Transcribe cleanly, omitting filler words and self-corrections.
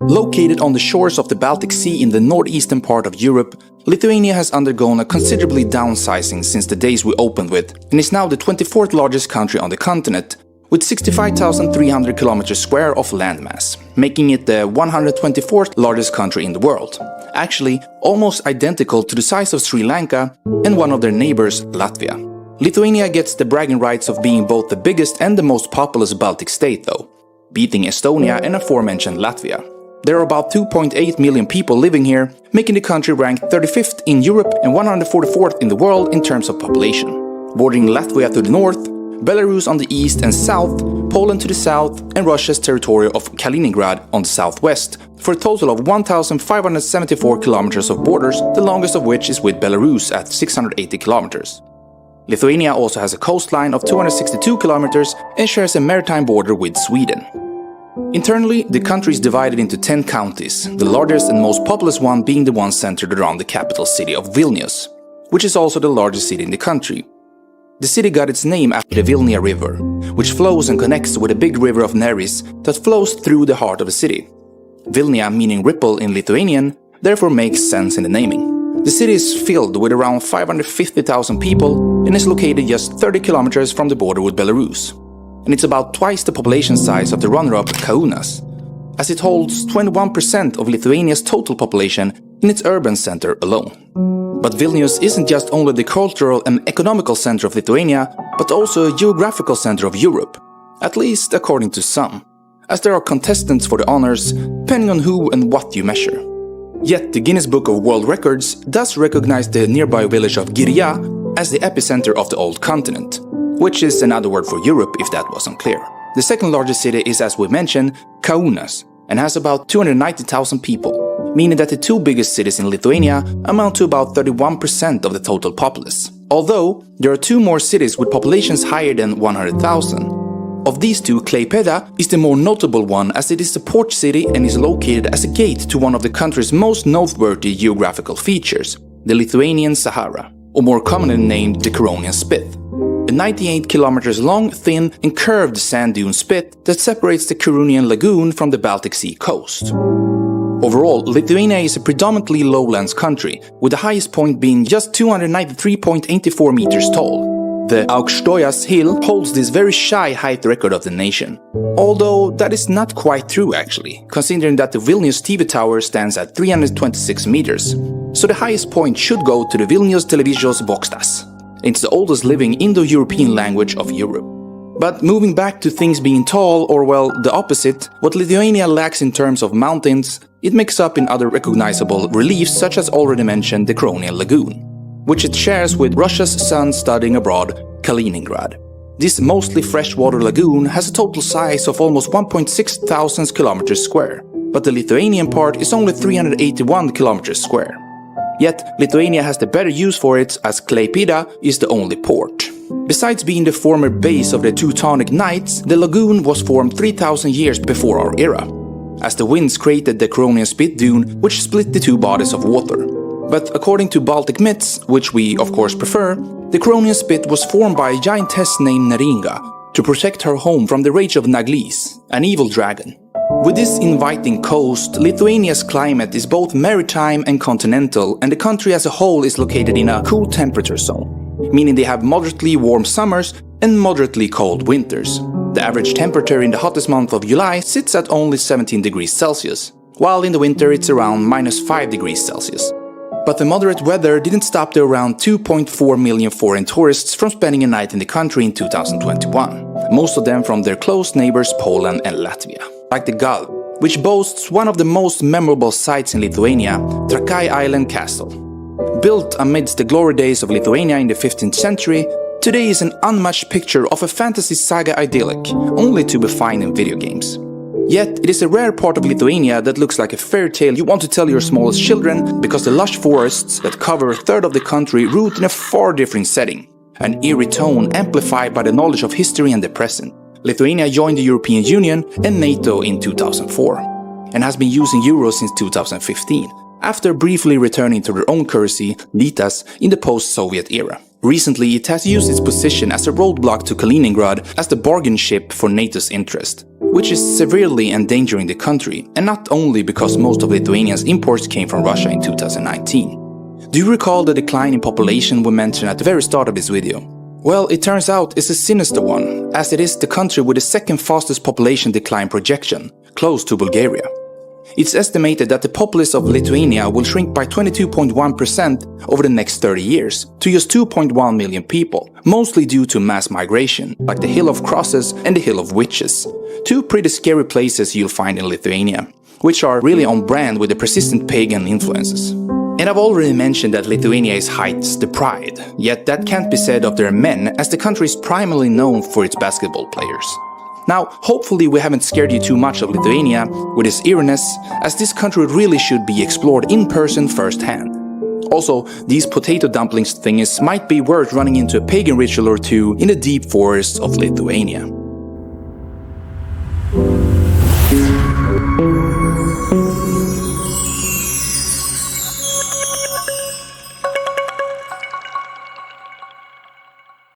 Located on the shores of the Baltic Sea in the northeastern part of Europe, Lithuania has undergone a considerably downsizing since the days we opened with, and is now the 24th largest country on the continent, with 65,300 kilometers square of landmass, making it the 124th largest country in the world. Actually, almost identical to the size of Sri Lanka and one of their neighbors, Latvia. Lithuania gets the bragging rights of being both the biggest and the most populous Baltic state though, beating Estonia and aforementioned Latvia. There are about 2.8 million people living here, making the country ranked 35th in Europe and 144th in the world in terms of population. Bordering Latvia to the north, Belarus on the east and south, Poland to the south, and Russia's territory of Kaliningrad on the southwest, for a total of 1,574 kilometers of borders, the longest of which is with Belarus at 680 kilometers. Lithuania also has a coastline of 262 kilometers and shares a maritime border with Sweden. Internally, the country is divided into 10 counties, the largest and most populous one being the one centered around the capital city of Vilnius, which is also the largest city in the country. The city got its name after the Vilnia River, which flows and connects with a big river of Neris that flows through the heart of the city. Vilnia, meaning ripple in Lithuanian, therefore makes sense in the naming. The city is filled with around 550,000 people and is located just 30 kilometers from the border with Belarus. And it's about twice the population size of the runner-up Kaunas, as it holds 21% of Lithuania's total population in its urban center alone. But Vilnius isn't just only the cultural and economical center of Lithuania, but also a geographical center of Europe, at least according to some, as there are contestants for the honors, depending on who and what you measure. Yet the Guinness Book of World Records does recognize the nearby village of Girja as the epicenter of the old continent, which is another word for Europe if that wasn't clear. The second largest city is, as we mentioned, Kaunas, and has about 290,000 people, meaning that the two biggest cities in Lithuania amount to about 31% of the total populace. Although, there are two more cities with populations higher than 100,000. Of these two, Klaipeda is the more notable one as it is the port city and is located as a gate to one of the country's most noteworthy geographical features, the Lithuanian Sahara, or more commonly named the Curonian Spit. A 98 kilometers long, thin and curved sand dune spit that separates the Curonian lagoon from the Baltic Sea coast. Overall, Lithuania is a predominantly lowlands country, with the highest point being just 293.84 meters tall. The Aukštojas hill holds this very shy height record of the nation. Although that is not quite true actually, considering that the Vilnius TV tower stands at 326 meters. So the highest point should go to the Vilnius Televizijos bokštas. It's the oldest living Indo-European language of Europe. But moving back to things being tall, or well, the opposite, what Lithuania lacks in terms of mountains, it makes up in other recognizable reliefs such as already mentioned the Curonian Lagoon, which it shares with Russia's son studying abroad, Kaliningrad. This mostly freshwater lagoon has a total size of almost 1.6 thousand kilometers square, but the Lithuanian part is only 381 kilometers square. Yet, Lithuania has the better use for it as Klaipeda is the only port. Besides being the former base of the Teutonic Knights, the lagoon was formed 3,000 years before our era, as the winds created the Curonian Spit dune, which split the two bodies of water. But according to Baltic myths, which we of course prefer, the Curonian Spit was formed by a giantess named Neringa to protect her home from the rage of Naglis, an evil dragon. With this inviting coast, Lithuania's climate is both maritime and continental, and the country as a whole is located in a cool temperature zone, meaning they have moderately warm summers and moderately cold winters. The average temperature in the hottest month of July sits at only 17 degrees Celsius, while in the winter it's around -5 degrees Celsius. But the moderate weather didn't stop the around 2.4 million foreign tourists from spending a night in the country in 2021, most of them from their close neighbors Poland and Latvia. Like the Gulf, which boasts one of the most memorable sites in Lithuania, Trakai Island Castle. Built amidst the glory days of Lithuania in the 15th century, today is an unmatched picture of a fantasy saga idyllic, only to be found in video games. Yet, it is a rare part of Lithuania that looks like a fairy tale you want to tell your smallest children, because the lush forests that cover a third of the country root in a far different setting, an eerie tone amplified by the knowledge of history and the present. Lithuania joined the European Union and NATO in 2004, and has been using euros since 2015, after briefly returning to their own currency, litas, in the post-Soviet era. Recently, it has used its position as a roadblock to Kaliningrad as the bargain ship for NATO's interest, which is severely endangering the country, and not only because most of Lithuania's imports came from Russia in 2019. Do you recall the decline in population we mentioned at the very start of this video? Well, it turns out it's a sinister one, as it is the country with the second fastest population decline projection, close to Bulgaria. It's estimated that the populace of Lithuania will shrink by 22.1% over the next 30 years, to just 2.1 million people, mostly due to mass migration, like the Hill of Crosses and the Hill of Witches, two pretty scary places you'll find in Lithuania, which are really on brand with the persistent pagan influences. And I've already mentioned that Lithuania is heights the pride, yet that can't be said of their men, as the country is primarily known for its basketball players. Now, hopefully we haven't scared you too much of Lithuania with its eeriness, as this country really should be explored in person firsthand. Also, these potato dumplings thingies might be worth running into a pagan ritual or two in the deep forests of Lithuania.